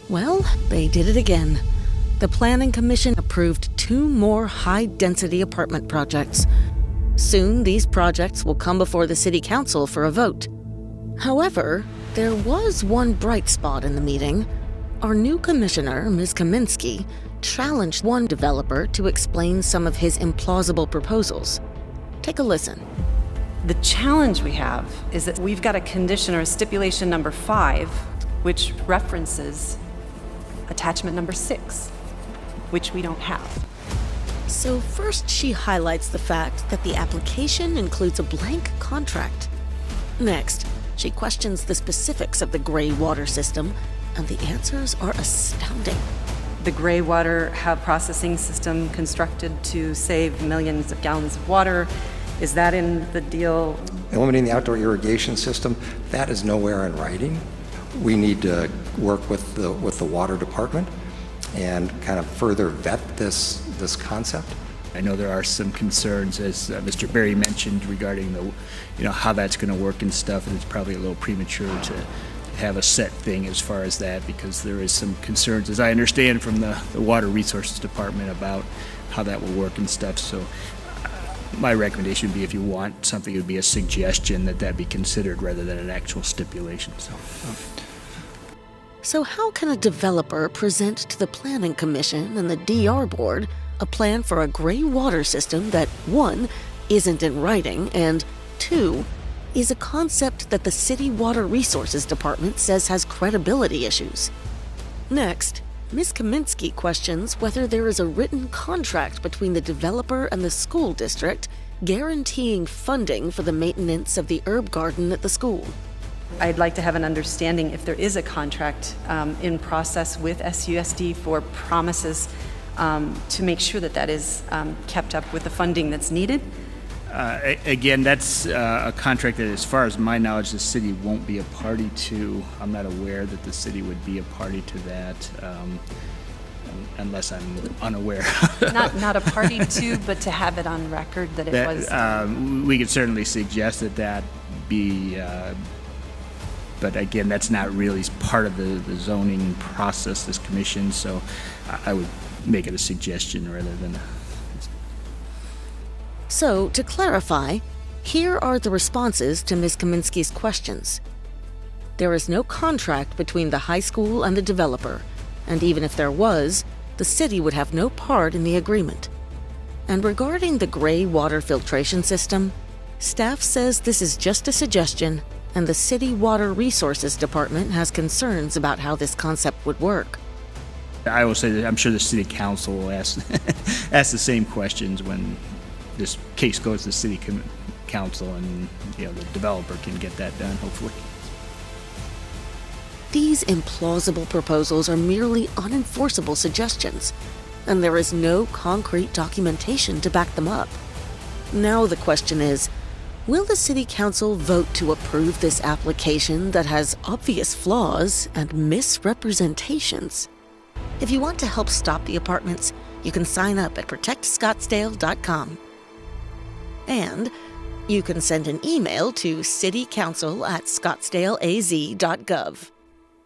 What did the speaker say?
Well, they did it again. The Planning Commission approved 2 more high-density apartment projects. Soon, these projects will come before the City Council for a vote. However, there was one bright spot in the meeting. Our new commissioner, Ms. Kaminsky, challenged one developer to explain some of his implausible proposals. Take a listen. The challenge we have is that we've got a condition or a stipulation number 5, which references attachment number 6, which we don't have. So first she highlights the fact that the application includes a blank contract. Next, she questions the specifics of the gray water system, and the answers are astounding. The gray water processing system constructed to save millions of gallons of water, is that in the deal? Eliminating the outdoor irrigation system, that is nowhere in writing. We need to work with the water department and kind of further vet this concept. I know there are some concerns, as Mr. Berry mentioned, regarding how that's going to work and stuff, and it's probably a little premature to have a set thing as far as that, because there is some concerns, as I understand, from the Water Resources Department about how that will work and stuff. So my recommendation would be, if you want something, it would be a suggestion that be considered rather than an actual stipulation. So how can a developer present to the Planning Commission and the DR Board a plan for a gray water system that, 1, isn't in writing, and 2, is a concept that the City Water Resources Department says has credibility issues? Next, Ms. Kaminsky questions whether there is a written contract between the developer and the school district guaranteeing funding for the maintenance of the herb garden at the school. I'd like to have an understanding if there is a contract in process with SUSD for promises to make sure that is kept up with the funding that's needed. Again, that's a contract that, as far as my knowledge, the city won't be a party to. I'm not aware that the city would be a party to that, unless I'm unaware. not a party to, but to have it on record that it was. We could certainly suggest that be, but again, that's not really part of the zoning process, this commission, so I would make it a suggestion rather than a... So, to clarify, here are the responses to Ms. Kaminsky's questions. There is no contract between the high school and the developer, and even if there was, the city would have no part in the agreement. And regarding the gray water filtration system, staff says this is just a suggestion, and the City Water Resources Department has concerns about how this concept would work. I will say that I'm sure the City Council will ask the same questions when this case goes to City Council, and the developer can get that done, hopefully. These implausible proposals are merely unenforceable suggestions, and there is no concrete documentation to back them up. Now the question is, will the City Council vote to approve this application that has obvious flaws and misrepresentations? If you want to help stop the apartments, you can sign up at protectscottsdale.com. And you can send an email to citycouncil@scottsdaleaz.gov.